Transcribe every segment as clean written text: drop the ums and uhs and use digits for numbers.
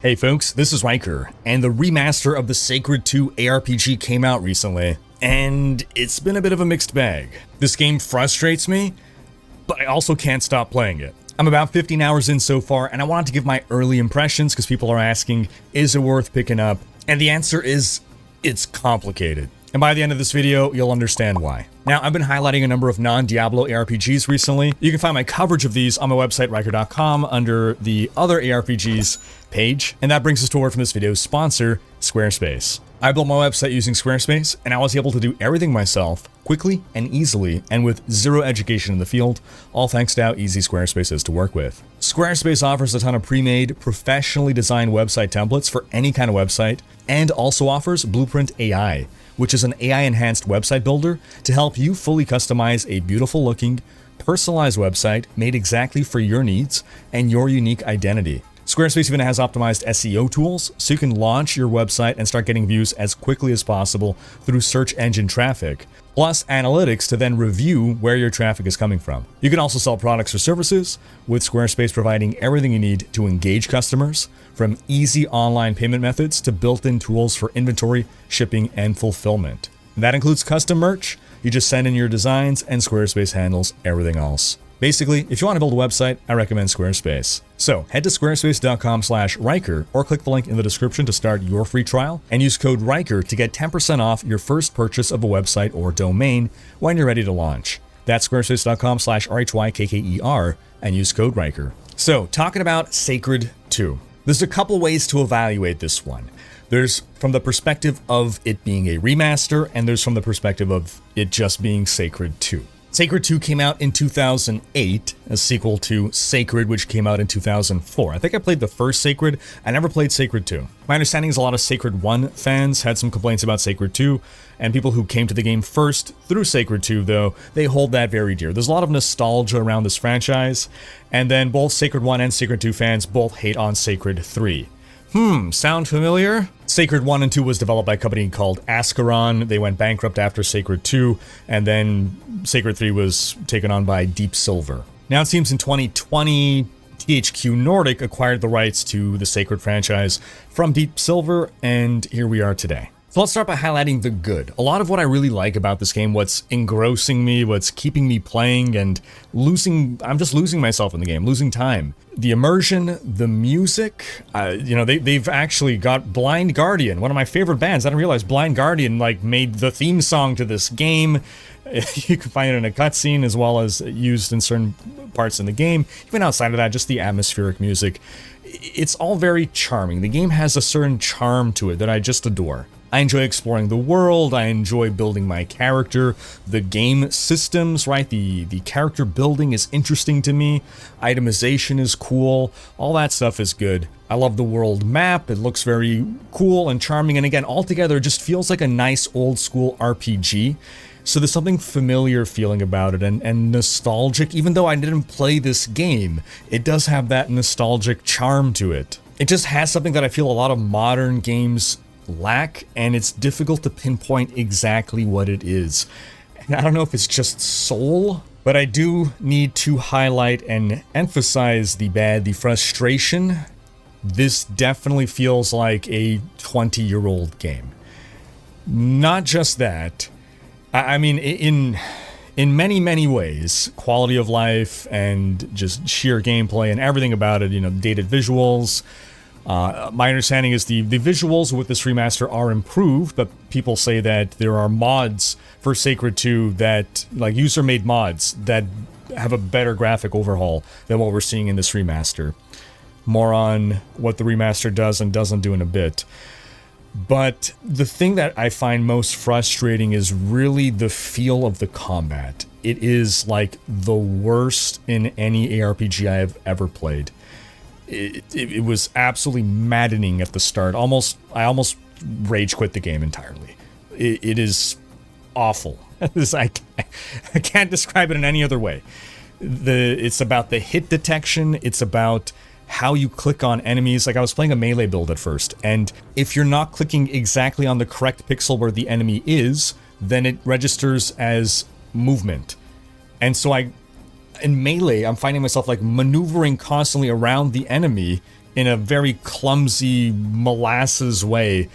Hey folks, this is Riker, and the remaster of the Sacred 2 aRPG came out recently, and it's been a bit of a mixed bag. This game frustrates me, but I also can't stop playing it. I'm about 15 hours in so far, and I wanted to give my early impressions because people are asking, is it worth picking up? And the answer is, it's complicated. And by the end of this video, you'll understand why. Now, I've been highlighting a number of non-Diablo aRPGs recently. You can find my coverage of these on my website, Riker.com, under the other aRPGs page. And that brings us to a word from this video's sponsor, Squarespace. I built my website using Squarespace, and I was able to do everything myself, quickly and easily, and with zero education in the field, all thanks to how easy Squarespace is to work with. Squarespace offers a ton of pre-made, professionally designed website templates for any kind of website, and also offers Blueprint AI, which is an AI-enhanced website builder to help you fully customize a beautiful-looking, personalized website made exactly for your needs and your unique identity. Squarespace even has optimized SEO tools, so you can launch your website and start getting views as quickly as possible through search engine traffic, plus analytics to then review where your traffic is coming from. You can also sell products or services, with Squarespace providing everything you need to engage customers, from easy online payment methods to built-in tools for inventory, shipping, and fulfillment. And that includes custom merch. You just send in your designs, and Squarespace handles everything else. Basically, if you want to build a website, I recommend Squarespace. So head to squarespace.com/Riker or click the link in the description to start your free trial and use code Riker to get 10% off your first purchase of a website or domain when you're ready to launch. That's squarespace.com/RHYKKER and use code Riker. So talking about Sacred 2. There's a couple ways to evaluate this one. There's from the perspective of it being a remaster, and there's from the perspective of it just being Sacred 2. Sacred 2 came out in 2008, a sequel to Sacred, which came out in 2004. I think I played the first Sacred. I never played Sacred 2. My understanding is a lot of Sacred 1 fans had some complaints about Sacred 2, and people who came to the game first through Sacred 2, though, they hold that very dear. There's a lot of nostalgia around this franchise, and then both Sacred 1 and Sacred 2 fans both hate on Sacred 3. Sound familiar? Sacred 1 and 2 was developed by a company called Arcthorin. They went bankrupt after Sacred 2, and then Sacred 3 was taken on by Deep Silver. Now it seems in 2020, THQ Nordic acquired the rights to the Sacred franchise from Deep Silver, and here we are today. So let's start by highlighting the good. A lot of what I really like about this game, what's engrossing me, what's keeping me playing and I'm just losing myself in the game, losing time. The immersion, the music, they've actually got Blind Guardian, one of my favorite bands. I didn't realize Blind Guardian made the theme song to this game. You can find it in a cutscene as well as used in certain parts in the game. Even outside of that, just the atmospheric music. It's all very charming. The game has a certain charm to it that I just adore. I enjoy exploring the world, I enjoy building my character, the game systems, right? The character building is interesting to me, itemization is cool, all that stuff is good. I love the world map, it looks very cool and charming, and again, altogether it just feels like a nice old school RPG. So there's something familiar feeling about it and nostalgic. Even though I didn't play this game, it does have that nostalgic charm to it. It just has something that I feel a lot of modern games lack, and it's difficult to pinpoint exactly what it is. And I don't know if it's just soul, but I do need to highlight and emphasize the frustration. This definitely feels like a 20-year-old game. Not just that. I mean, in many, many ways, quality of life and just sheer gameplay and everything about it, dated visuals. My understanding is the visuals with this remaster are improved, but people say that there are mods for Sacred 2 that, user-made mods that have a better graphic overhaul than what we're seeing in this remaster. More on what the remaster does and doesn't do in a bit. But the thing that I find most frustrating is really the feel of the combat. It is like the worst in any aRPG I have ever played. It was absolutely maddening at the start. I almost rage quit the game entirely. It is awful. I can't describe it in any other way. It's about the hit detection. It's about how you click on enemies. I was playing a melee build at first, and if you're not clicking exactly on the correct pixel where the enemy is, then it registers as movement. And so in melee, I'm finding myself maneuvering constantly around the enemy in a very clumsy molasses way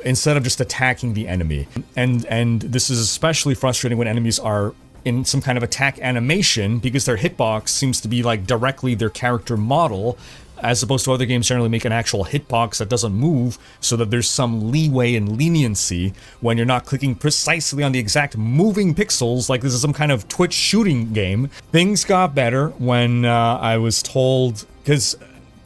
instead of just attacking the enemy. And this is especially frustrating when enemies are in some kind of attack animation, because their hitbox seems to be like directly their character model, as opposed to other games generally make an actual hitbox that doesn't move, so that there's some leeway and leniency when you're not clicking precisely on the exact moving pixels like this is some kind of Twitch shooting game. Things got better when I was told, because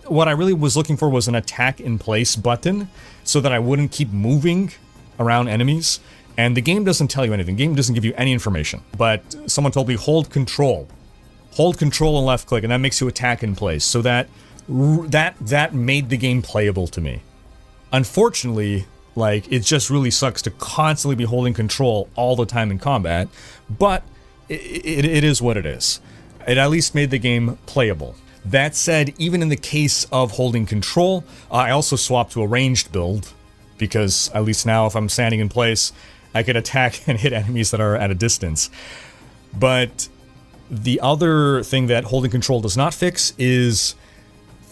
what I really was looking for was an attack in place button so that I wouldn't keep moving around enemies. And the game doesn't tell you anything. The game doesn't give you any information. But someone told me hold control. Hold control and left click, and that makes you attack in place. So that made the game playable to me. Unfortunately, like, it just really sucks to constantly be holding control all the time in combat. But it is what it is. It at least made the game playable. That said, even in the case of holding control, I also swapped to a ranged build, because at least now if I'm standing in place, I could attack and hit enemies that are at a distance. But the other thing that holding control does not fix is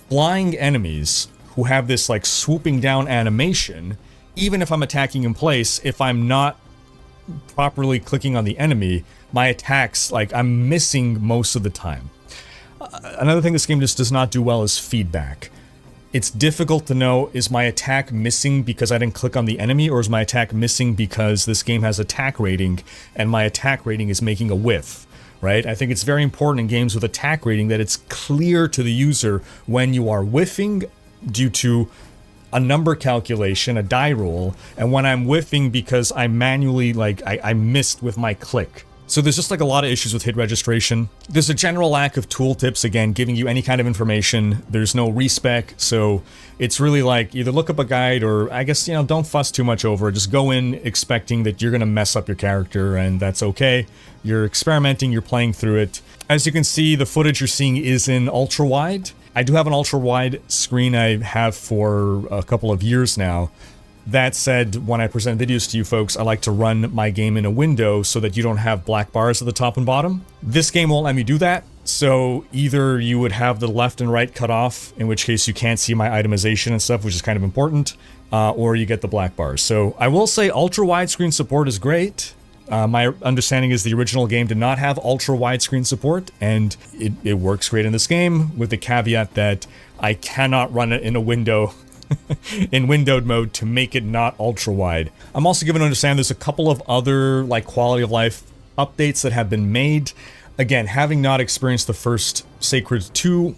flying enemies who have this like swooping down animation. Even if I'm attacking in place, if I'm not properly clicking on the enemy, my attacks, like, I'm missing most of the time. Another thing this game just does not do well is feedback. It's difficult to know, is my attack missing because I didn't click on the enemy, or is my attack missing because this game has attack rating and my attack rating is making a whiff, right? I think it's very important in games with attack rating that it's clear to the user when you are whiffing due to a number calculation, a die roll, and when I'm whiffing because I manually, like, I missed with my click. So there's just like a lot of issues with hit registration. There's a general lack of tooltips, again, giving you any kind of information. There's no respec, so it's really like either look up a guide or, I guess, you know, don't fuss too much over it. Just go in expecting that you're going to mess up your character, and that's okay. You're experimenting, you're playing through it. As you can see, the footage you're seeing is in ultra-wide. I do have an ultra-wide screen I have for a couple of years now. That said, when I present videos to you folks, I like to run my game in a window so that you don't have black bars at the top and bottom. This game won't let me do that, so either you would have the left and right cut off, in which case you can't see my itemization and stuff, which is kind of important, or you get the black bars. So I will say ultra widescreen support is great. My understanding is the original game did not have ultra widescreen support, and it works great in this game, with the caveat that I cannot run it in a window in windowed mode to make it not ultra wide. I'm also given to understand there's a couple of other like quality of life updates that have been made. Again, having not experienced the first Sacred 2,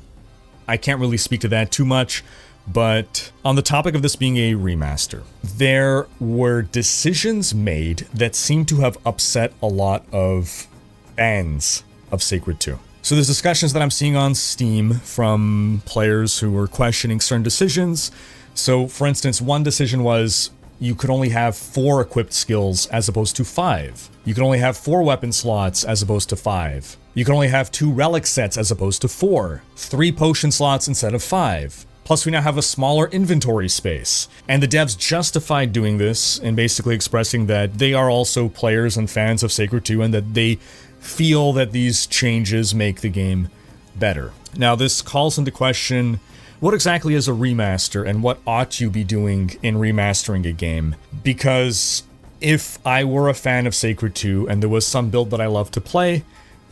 I can't really speak to that too much. But on the topic of this being a remaster, there were decisions made that seem to have upset a lot of fans of Sacred 2. So there's discussions that I'm seeing on Steam from players who were questioning certain decisions. So, for instance, one decision was you could only have 4 equipped skills as opposed to 5. You could only have 4 weapon slots as opposed to 5. You can only have 2 relic sets as opposed to 4. 3 potion slots instead of 5. Plus, we now have a smaller inventory space. And the devs justified doing this in basically expressing that they are also players and fans of Sacred 2 and that they feel that these changes make the game better. Now, this calls into question what exactly is a remaster and what ought you be doing in remastering a game? Because if I were a fan of Sacred 2 and there was some build that I love to play,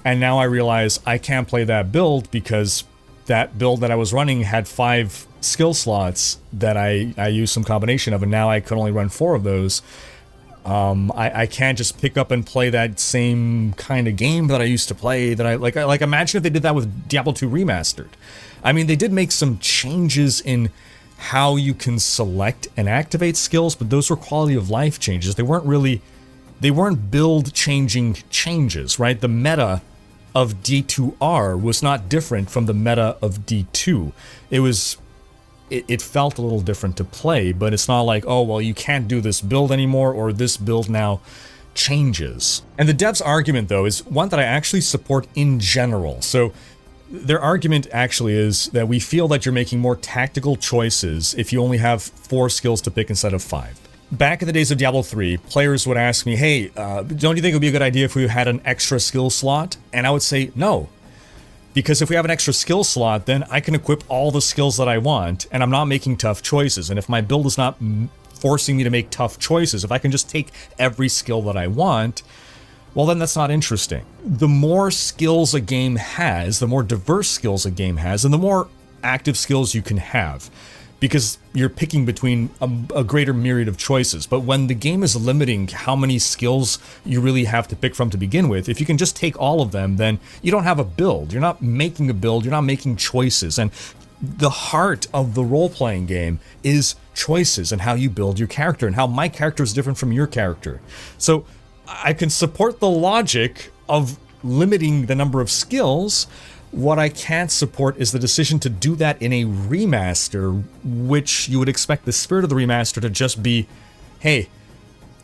and now I realize I can't play that build because that build that I was running had 5 skill slots that I used some combination of, and now I could only run 4 of those, I can't just pick up and play that same kind of game that I used to play. That I like. Imagine if they did that with Diablo 2 Remastered. I mean, they did make some changes in how you can select and activate skills, but those were quality of life changes. They weren't build changing changes, right? The meta of D2R was not different from the meta of D2. It felt a little different to play, but it's not like, oh, well, you can't do this build anymore, or this build now changes. And the dev's argument, though, is one that I actually support in general. So their argument actually is that we feel that you're making more tactical choices if you only have 4 skills to pick instead of 5. Back in the days of Diablo 3, players would ask me, hey, don't you think it would be a good idea if we had an extra skill slot? And I would say no. Because if we have an extra skill slot, then I can equip all the skills that I want, and I'm not making tough choices. And if my build is not forcing me to make tough choices, if I can just take every skill that I want, well, then that's not interesting. The more skills a game has, the more diverse skills a game has, and the more active skills you can have, because you're picking between a greater myriad of choices. But when the game is limiting how many skills you really have to pick from to begin with, if you can just take all of them, then you don't have a build. You're not making a build, you're not making choices. And the heart of the role-playing game is choices and how you build your character and how my character is different from your character. So I can support the logic of limiting the number of skills. What I can't support is the decision to do that in a remaster, which you would expect the spirit of the remaster to just be, hey,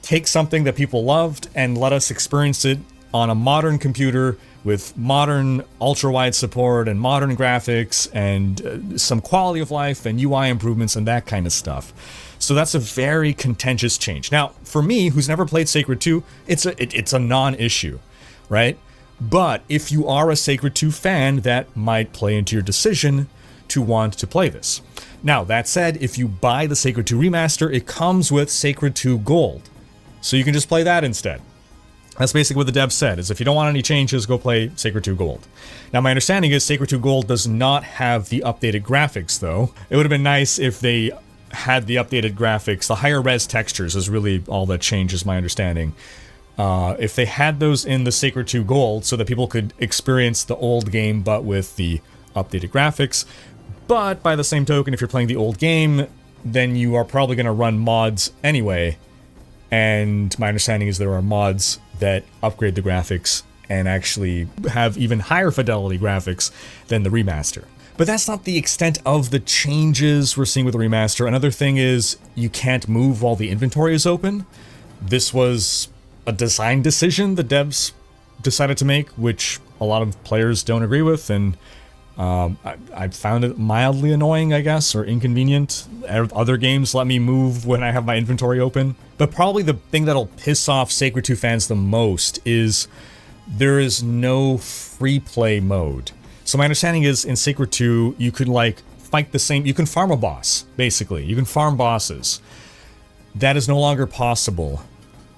take something that people loved and let us experience it on a modern computer with modern ultra-wide support and modern graphics and some quality of life and UI improvements and that kind of stuff. So that's a very contentious change. Now, for me, who's never played Sacred 2, it's a non-issue, right? But if you are a Sacred 2 fan, that might play into your decision to want to play this. Now, that said, if you buy the Sacred 2 Remaster, it comes with Sacred 2 Gold. So you can just play that instead. That's basically what the dev said, is if you don't want any changes, go play Sacred 2 Gold. Now, my understanding is Sacred 2 Gold does not have the updated graphics, though. It would have been nice if they had the updated graphics. The higher res textures is really all that changes, my understanding. If they had those in the Sacred 2 Gold so that people could experience the old game but with the updated graphics. But by the same token, if you're playing the old game, then you are probably going to run mods anyway. And my understanding is there are mods that upgrade the graphics and actually have even higher fidelity graphics than the remaster. But that's not the extent of the changes we're seeing with the remaster. Another thing is you can't move while the inventory is open. This was a design decision the devs decided to make, which a lot of players don't agree with, and I found it mildly annoying, I guess, or inconvenient. Other games let me move when I have my inventory open. But probably the thing that'll piss off Sacred 2 fans the most is there is no free play mode. So my understanding is in Sacred 2, you could like fight the same, you can farm a boss, basically. You can farm bosses. That is no longer possible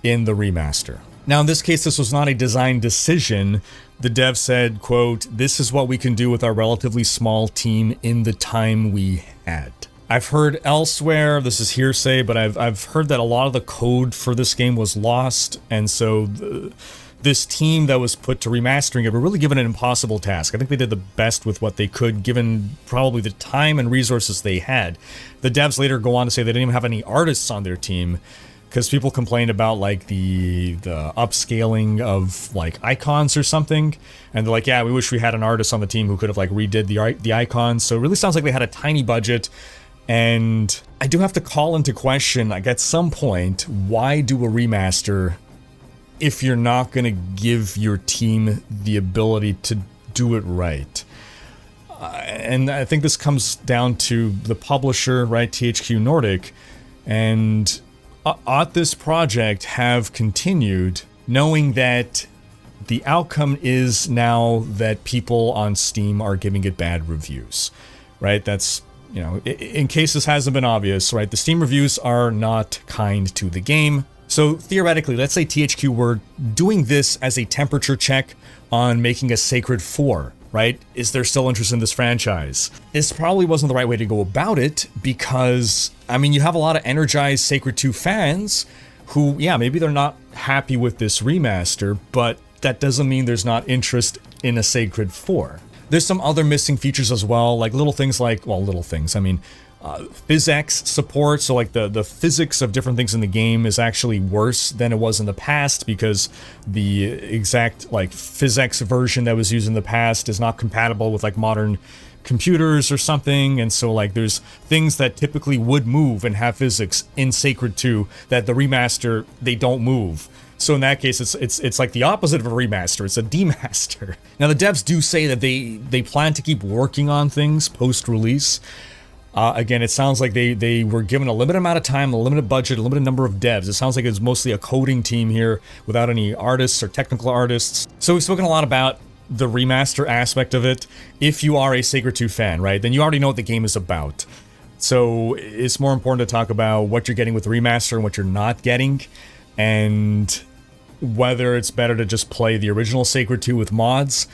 in the remaster. Now, in this case, this was not a design decision. The dev said, quote, "This is what we can do with our relatively small team in the time we had." I've heard elsewhere, this is hearsay, but I've heard that a lot of the code for this game was lost, and so this team that was put to remastering it were really given an impossible task. I think they did the best with what they could, given probably the time and resources they had. The devs later go on to say they didn't even have any artists on their team, because people complained about like the upscaling of like icons or something, and they're like, yeah, we wish we had an artist on the team who could have like redid the icons. So it really sounds like they had a tiny budget, and I do have to call into question, like at some point, why do a remaster if you're not going to give your team the ability to do it right? And I think this comes down to the publisher, right, THQ Nordic, and ought this project have continued knowing that the outcome is now that people on Steam are giving it bad reviews, right? That's, you know, in case this hasn't been obvious, right? The Steam reviews are not kind to the game. So theoretically, let's say THQ were doing this as a temperature check on making a Sacred 4, right? Is there still interest in this franchise? This probably wasn't the right way to go about it because, I mean, you have a lot of energized Sacred 2 fans who, yeah, maybe they're not happy with this remaster, but that doesn't mean there's not interest in a Sacred 4. There's some other missing features as well, like little things like, well, little things, I mean, PhysX support, so like the physics of different things in the game is actually worse than it was in the past because the exact like PhysX version that was used in the past is not compatible with like modern computers or something, and so like there's things that typically would move and have physics in Sacred 2 that the remaster they don't move. So in that case, it's like the opposite of a remaster. It's a demaster. Now the devs do say that they plan to keep working on things post-release. Again, it sounds like they were given a limited amount of time, a limited budget, a limited number of devs. It sounds like it's mostly a coding team here without any artists or technical artists. So we've spoken a lot about the remaster aspect of it, if you are a Sacred 2 fan, right, then you already know what the game is about. So it's more important to talk about what you're getting with the remaster and what you're not getting, and whether it's better to just play the original Sacred 2 with mods.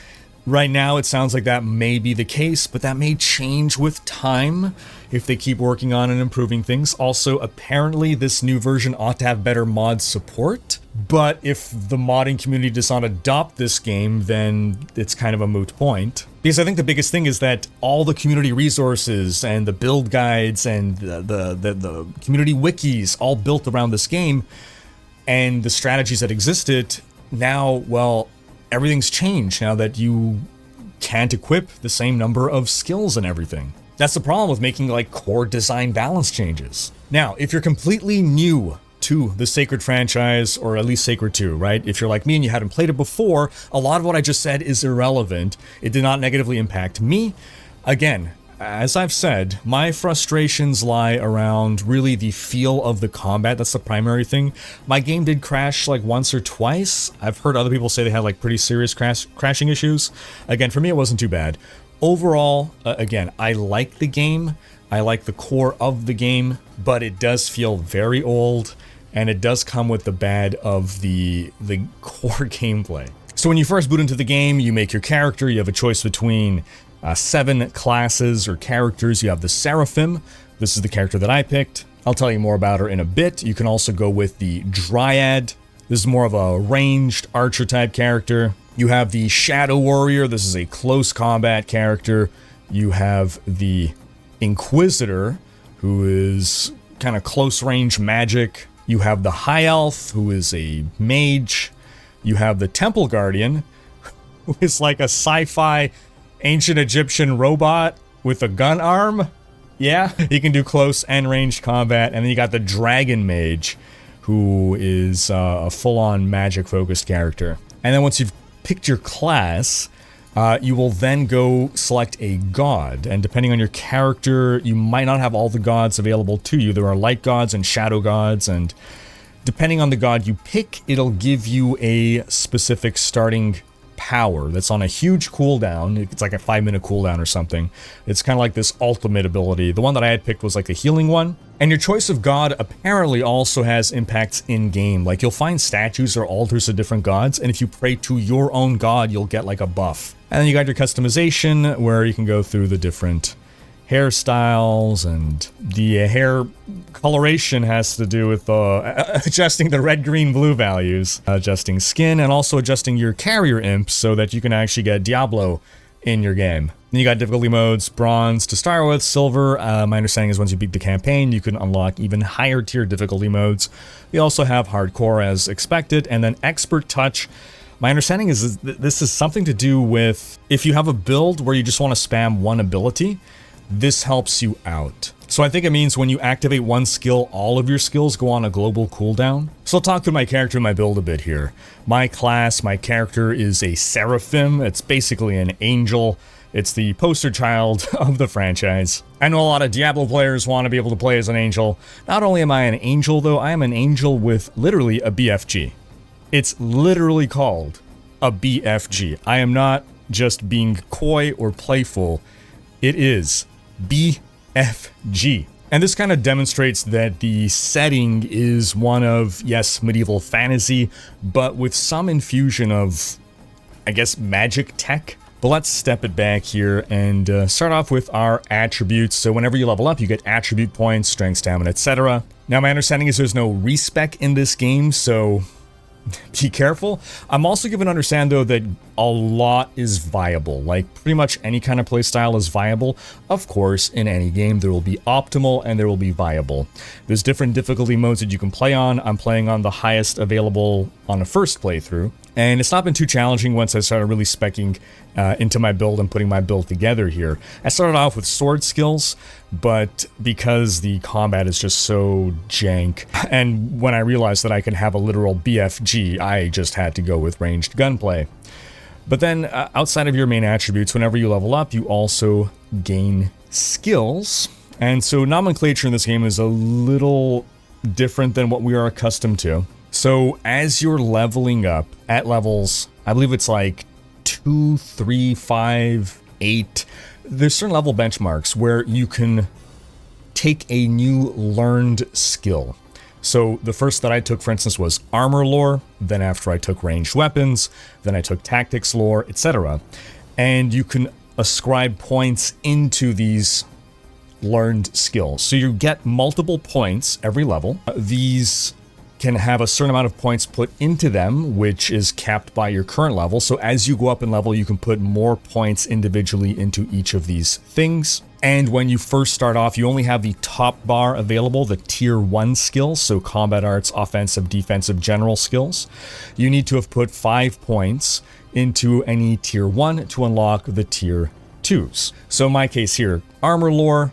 Right now, it sounds like that may be the case, but that may change with time if they keep working on and improving things. Also, apparently, this new version ought to have better mod support, but if the modding community does not adopt this game, then it's kind of a moot point. Because I think the biggest thing is that all the community resources and the build guides and the community wikis all built around this game, and the strategies that existed, now, well, everything's changed now that you can't equip the same number of skills and everything. That's the problem with making like core design balance changes. Now, if you're completely new to the Sacred franchise, or at least Sacred 2, right? If you're like me and you hadn't played it before, a lot of what I just said is irrelevant. It did not negatively impact me. Again, as I've said, my frustrations lie around really the feel of the combat. That's the primary thing. My game did crash like once or twice. I've heard other people say they had like pretty serious crashing issues. Again, for me, it wasn't too bad. Overall, again, I like the game. I like the core of the game, but it does feel very old, and it does come with the bad of the core gameplay. So when you first boot into the game, you make your character. You have a choice between 7 classes or characters. You have the Seraphim. This is the character that I picked. I'll tell you more about her in a bit. You can also go with the Dryad. This is more of a ranged archer type character. You have the Shadow Warrior. This is a close combat character. You have the Inquisitor, who is kind of close range magic. You have the High Elf, who is a mage. You have the Temple Guardian, who is like a sci-fi ancient Egyptian robot with a gun arm. Yeah, he can do close and ranged combat. And then you got the Dragon Mage, who is a full-on magic-focused character. And then once you've picked your class, you will then go select a god. And depending on your character, you might not have all the gods available to you. There are light gods and shadow gods, and depending on the god you pick, it'll give you a specific starting power that's on a huge cooldown. It's like a 5-minute cooldown or something. It's kind of like this ultimate ability. The one that I had picked was like the healing one. And your choice of god apparently also has impacts in-game. Like you'll find statues or altars of different gods, and if you pray to your own god, you'll get like a buff. And then you got your customization, where you can go through the different hairstyles, and the hair coloration has to do with adjusting the red, green, blue values, adjusting skin, and also adjusting your carrier imp so that you can actually get Diablo in your game. Then you got difficulty modes, bronze to start with, silver. My understanding is once you beat the campaign, you can unlock even higher tier difficulty modes. We also have hardcore as expected, and then expert touch. My understanding is this is something to do with if you have a build where you just want to spam one ability, this helps you out. So I think it means when you activate one skill, all of your skills go on a global cooldown. So I'll talk through my character and my build a bit here. My class, my character is a Seraphim. It's basically an angel. It's the poster child of the franchise. I know a lot of Diablo players want to be able to play as an angel. Not only am I an angel, though, I am an angel with literally a BFG. It's literally called a BFG. I am not just being coy or playful. It is BFG. And this kind of demonstrates that the setting is one of, yes, medieval fantasy, but with some infusion of, I guess, magic tech. But let's step it back here and start off with our attributes. So whenever you level up, you get attribute points, strength, stamina, etc. Now, my understanding is there's no respec in this game, so be careful. I'm also given to understand, though, that a lot is viable. Like, pretty much any kind of playstyle is viable. Of course, in any game, there will be optimal and there will be viable. There's different difficulty modes that you can play on. I'm playing on the highest available on a first playthrough. And it's not been too challenging once I started really speccing into my build and putting my build together here. I started off with sword skills, but because the combat is just so jank, and when I realized that I could have a literal BFG, I just had to go with ranged gunplay. But then, outside of your main attributes, whenever you level up, you also gain skills. And so nomenclature in this game is a little different than what we are accustomed to. So as you're leveling up at levels, I believe it's like 2, 3, 5, 8. There's certain level benchmarks where you can take a new learned skill. So the first that I took, for instance, was armor lore. Then after I took ranged weapons, then I took tactics lore, etc. And you can ascribe points into these learned skills. So you get multiple points every level. These can have a certain amount of points put into them, which is capped by your current level. So as you go up in level, you can put more points individually into each of these things. And when you first start off, you only have the top bar available, the tier 1 skills, so combat arts, offensive, defensive, general skills. You need to have put 5 points into any tier 1 to unlock the tier 2s. So in my case here, armor lore,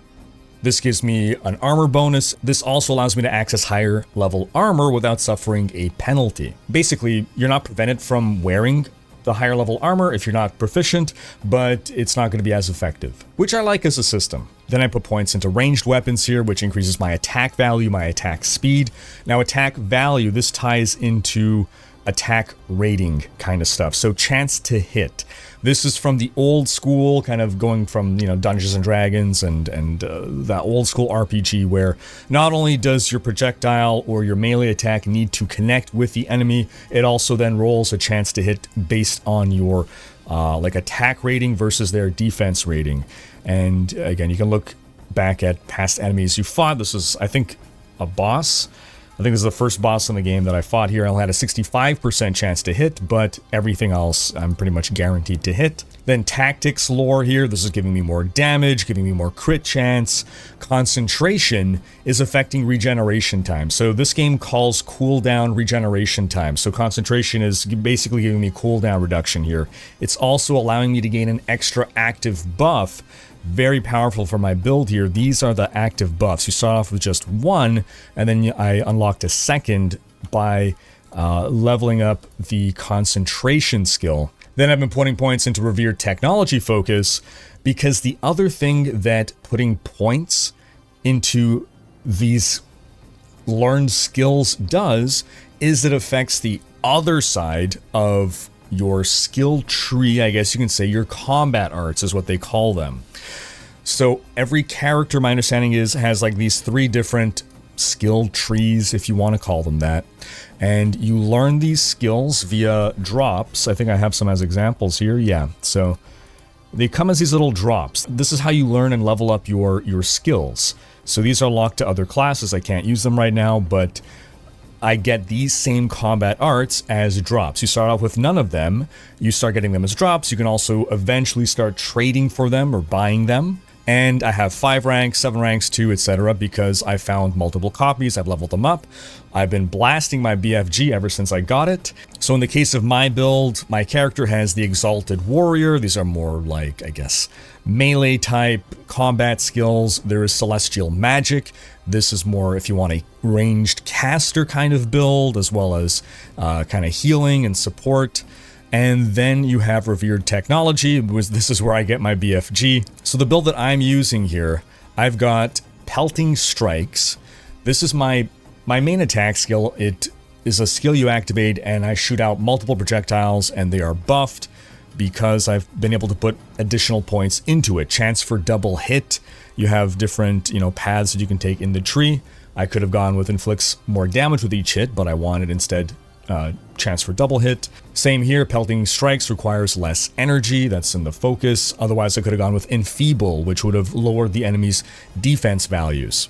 this gives me an armor bonus. This also allows me to access higher level armor without suffering a penalty. Basically, you're not prevented from wearing the higher level armor if you're not proficient, but it's not going to be as effective, which I like as a system. Then I put points into ranged weapons here, which increases my attack value, my attack speed. Now attack value, this ties into attack rating kind of stuff. So chance to hit. This is from the old school, kind of going from, Dungeons and Dragons and that old school RPG where not only does your projectile or your melee attack need to connect with the enemy, it also then rolls a chance to hit based on your attack rating versus their defense rating. And again, you can look back at past enemies you fought. This is, I think, a boss. I think this is the first boss in the game that I fought here. I only had a 65% chance to hit, but everything else I'm pretty much guaranteed to hit. Then tactics lore here. This is giving me more damage, giving me more crit chance. Concentration is affecting regeneration time. So this game calls cooldown regeneration time. So concentration is basically giving me cooldown reduction here. It's also allowing me to gain an extra active buff. Very powerful for my build here. These are the active buffs. You start off with just one, and then I unlocked a second by leveling up the concentration skill. Then I've been putting points into revered technology focus, because the other thing that putting points into these learned skills does is it affects the other side of your skill tree, I guess you can say. Your combat arts is what they call them. So every character, my understanding is, has like these 3 different skill trees, if you want to call them that. And you learn these skills via drops. I think I have some as examples here. Yeah, so they come as these little drops. This is how you learn and level up your skills. So these are locked to other classes. I can't use them right now, but I get these same combat arts as drops. You start off with none of them. You start getting them as drops. You can also eventually start trading for them or buying them. And I have 5 ranks, 7 ranks, 2, etc. because I found multiple copies. I've leveled them up. I've been blasting my BFG ever since I got it. So in the case of my build, my character has the Exalted Warrior. These are more like, I guess, melee type combat skills. There is Celestial Magic. This is more if you want a ranged caster kind of build, as well as kind of healing and support. And then you have Revered Technology. This is where I get my BFG. So the build that I'm using here, I've got Pelting Strikes. This is my main attack skill. It is a skill you activate, and I shoot out multiple projectiles, and they are buffed because I've been able to put additional points into it. Chance for double hit. You have different, paths that you can take in the tree. I could have gone with inflicts more damage with each hit, but I wanted instead chance for double hit. Same here, Pelting Strikes requires less energy. That's in the focus. Otherwise, I could have gone with Enfeeble, which would have lowered the enemy's defense values.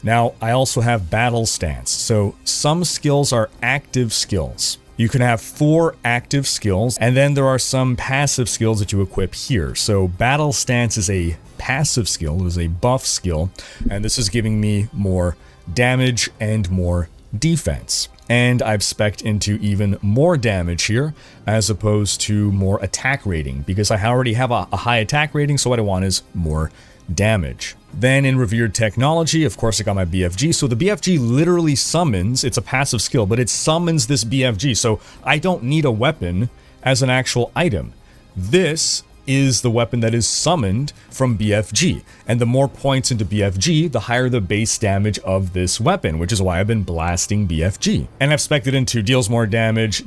Now, I also have Battle Stance. So some skills are active skills. You can have 4 active skills, and then there are some passive skills that you equip here. So Battle Stance is a passive skill, it is a buff skill, and this is giving me more damage and more defense. And I've spec'd into even more damage here, as opposed to more attack rating, because I already have a high attack rating, so what I want is more damage. Then in Revered Technology, of course, I got my BFG. So the BFG literally summons, it's a passive skill, but it summons this BFG. So I don't need a weapon as an actual item. This is the weapon that is summoned from BFG. And the more points into BFG, the higher the base damage of this weapon, which is why I've been blasting BFG. And I've spec'd it into deals more damage,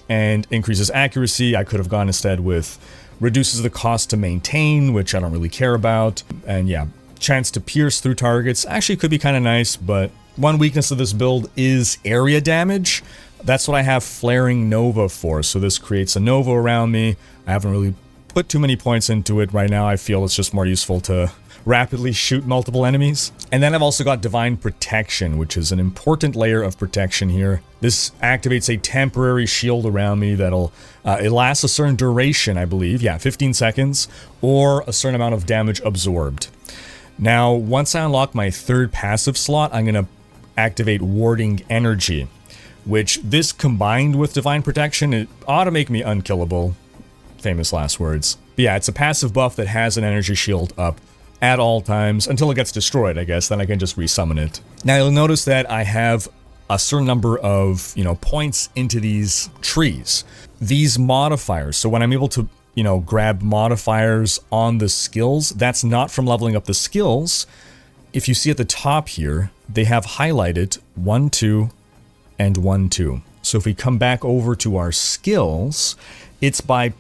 and increases accuracy. I could have gone instead with reduces the cost to maintain, which I don't really care about. And yeah, chance to pierce through targets actually could be kind of nice, but one weakness of this build is area damage. That's what I have Flaring Nova for, so this creates a Nova around me. I haven't really put too many points into it right now. I feel it's just more useful to rapidly shoot multiple enemies. And then I've also got Divine Protection, which is an important layer of protection here. This activates a temporary shield around me that'll, it lasts a certain duration, I believe. Yeah, 15 seconds, or a certain amount of damage absorbed. Now, once I unlock my third passive slot, I'm going to activate Warding Energy, which this combined with Divine Protection, it ought to make me unkillable. Famous last words. But yeah, it's a passive buff that has an energy shield up at all times until it gets destroyed, I guess. Then I can just resummon it. Now you'll notice that I have a certain number of, points into these trees. These modifiers, so when I'm able to, grab modifiers on the skills, that's not from leveling up the skills. If you see at the top here, they have highlighted 1, 2, and 1, 2. So if we come back over to our skills, it's by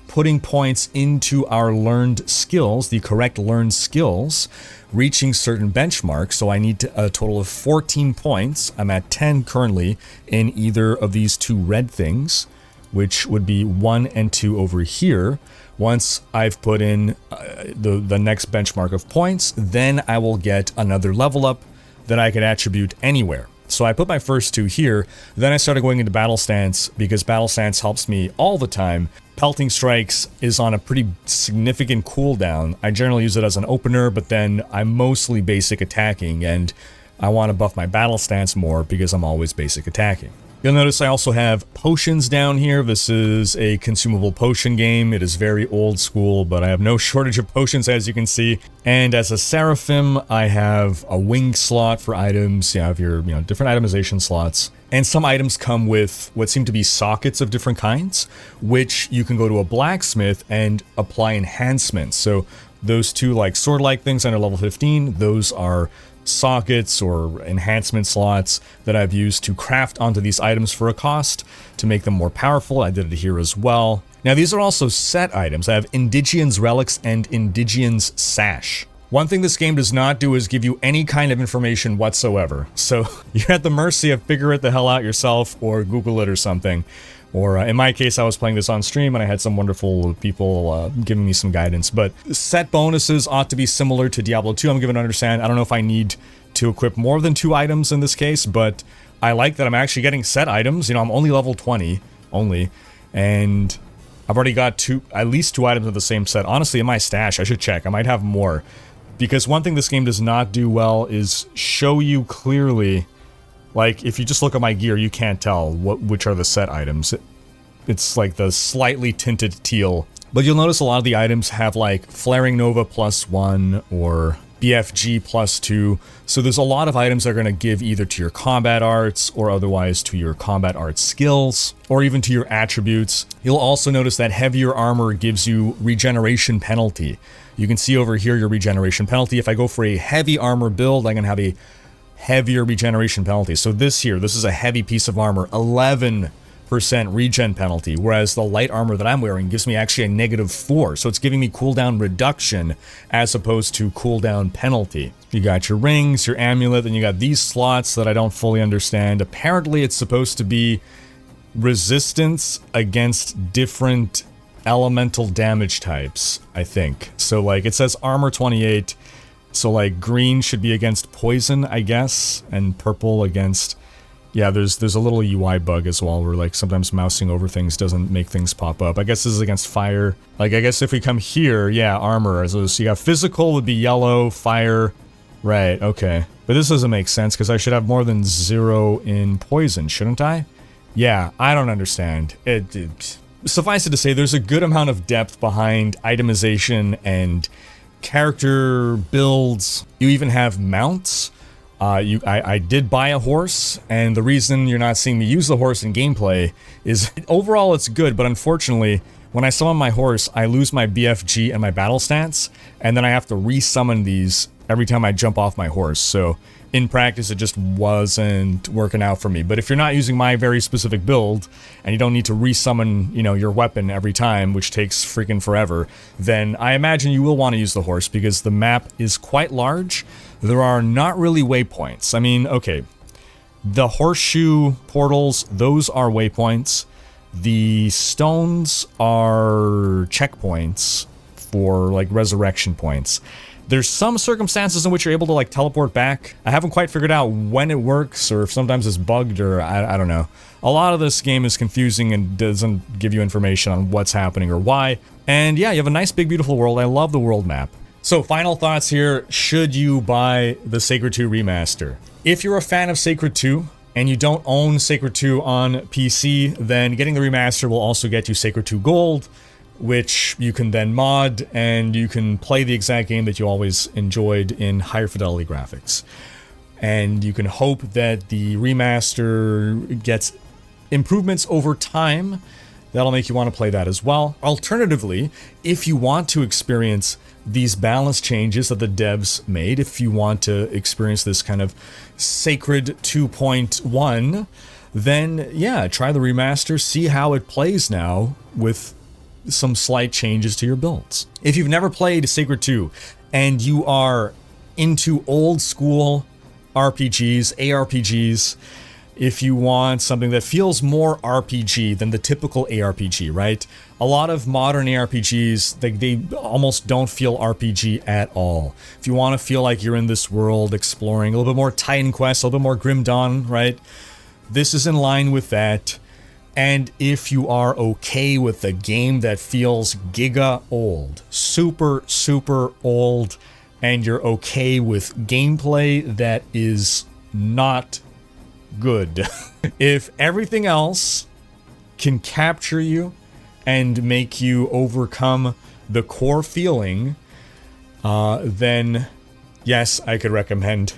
putting points into our learned skills, the correct learned skills, reaching certain benchmarks. So I need a total of 14 points. I'm at 10 currently in either of these two red things, which would be 1 and 2 over here. Once I've put in the next benchmark of points, then I will get another level up that I can attribute anywhere. So I put my first 2 here, then I started going into Battle Stance because Battle Stance helps me all the time. Pelting Strikes is on a pretty significant cooldown. I generally use it as an opener, but then I'm mostly basic attacking, and I want to buff my Battle Stance more because I'm always basic attacking. You'll notice I also have potions down here. This is a consumable potion game. It is very old school, but I have no shortage of potions, as you can see. And as a Seraphim, I have a wing slot for items. You have your, different itemization slots. And some items come with what seem to be sockets of different kinds, which you can go to a blacksmith and apply enhancements. So those two sword-like things under level 15, those are sockets or enhancement slots that I've used to craft onto these items for a cost to make them more powerful. I did it here as well. Now these are also set items. I have Indigian's Relics and Indigian's Sash. One thing this game does not do is give you any kind of information whatsoever. So you're at the mercy of figure it the hell out yourself or Google it or something. Or in my case, I was playing this on stream and I had some wonderful people giving me some guidance. But set bonuses ought to be similar to Diablo 2, I'm given to understand. I don't know if I need to equip more than 2 items in this case, but I like that I'm actually getting set items. I'm only level 20, and I've already got at least 2 items of the same set. Honestly, in my stash, I should check. I might have more. Because one thing this game does not do well is show you clearly. If you just look at my gear, you can't tell which are the set items. It's like the slightly tinted teal. But you'll notice a lot of the items have Flaring Nova +1 or BFG +2. So there's a lot of items that are going to give either to your combat arts or otherwise to your combat arts skills or even to your attributes. You'll also notice that heavier armor gives you regeneration penalty. You can see over here your regeneration penalty. If I go for a heavy armor build, I'm going to have a heavier regeneration penalty. So this is a heavy piece of armor, 11% regen penalty, whereas the light armor that I'm wearing gives me actually a -4. So it's giving me cooldown reduction as opposed to cooldown penalty. You got your rings, your amulet, and you got these slots that I don't fully understand. Apparently it's supposed to be resistance against different elemental damage types, I think. So it says armor 28. So green should be against poison, I guess, and purple against... Yeah, there's a little UI bug as well where sometimes mousing over things doesn't make things pop up. I guess this is against fire. I guess if we come here, yeah, armor. So you got physical would be yellow, fire, right, okay. But this doesn't make sense because I should have more than 0 in poison, shouldn't I? Yeah, I don't understand. Suffice it to say, there's a good amount of depth behind itemization and character builds. You even have mounts. I did buy a horse, and the reason you're not seeing me use the horse in gameplay is overall it's good, but unfortunately when I summon my horse, I lose my BFG and my battle stats, and then I have to resummon these every time I jump off my horse. So in practice, it just wasn't working out for me. But if you're not using my very specific build, and you don't need to resummon, you know, your weapon every time, which takes freaking forever, then I imagine you will want to use the horse, because the map is quite large. There are not really waypoints. I mean, okay, the horseshoe portals, those are waypoints. The stones are checkpoints for, like, resurrection points. There's some circumstances in which you're able to, like, teleport back. I haven't quite figured out when it works, or if sometimes it's bugged, or I don't know. A lot of this game is confusing and doesn't give you information on what's happening or why. And yeah, you have a nice, big, beautiful world. I love the world map. So final thoughts here. Should you buy the Sacred 2 Remaster? If you're a fan of Sacred 2, and you don't own Sacred 2 on PC, then getting the Remaster will also get you Sacred 2 Gold, which you can then mod, and you can play the exact game that you always enjoyed in higher fidelity graphics. And you can hope that the Remaster gets improvements over time. That'll make you want to play that as well. Alternatively, if you want to experience these balance changes that the devs made, if you want to experience this kind of Sacred 2.1, then yeah, try the Remaster, see how it plays now with some slight changes to your builds. If you've never played Sacred 2 and you are into old school RPGs, aRPGs, if you want something that feels more RPG than the typical aRPG, right? A lot of modern aRPGs, they almost don't feel RPG at all. If you want to feel like you're in this world exploring, a little bit more Titan Quest, a little bit more Grim Dawn, right? This is in line with that. And if you are okay with a game that feels giga old, super, super old, and you're okay with gameplay that is not good. If everything else can capture you and make you overcome the core feeling, then yes, I could recommend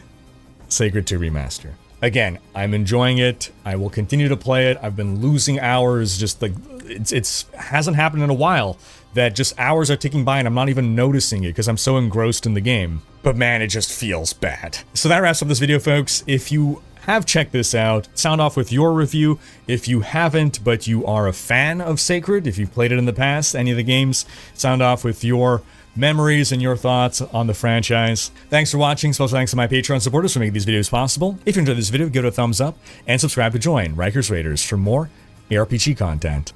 Sacred 2 Remaster. Again, I'm enjoying it. I will continue to play it. I've been losing hours, just like, it's hasn't happened in a while that just hours are ticking by and I'm not even noticing it because I'm so engrossed in the game. But man, it just feels bad. So that wraps up this video, folks. If you have checked this out, sound off with your review. If you haven't, but you are a fan of Sacred, if you've played it in the past, any of the games, sound off with your memories and your thoughts on the franchise. Thanks for watching. Special thanks to my Patreon supporters for making these videos possible. If you enjoyed this video, give it a thumbs up and subscribe to join Rikers Raiders for more aRPG content.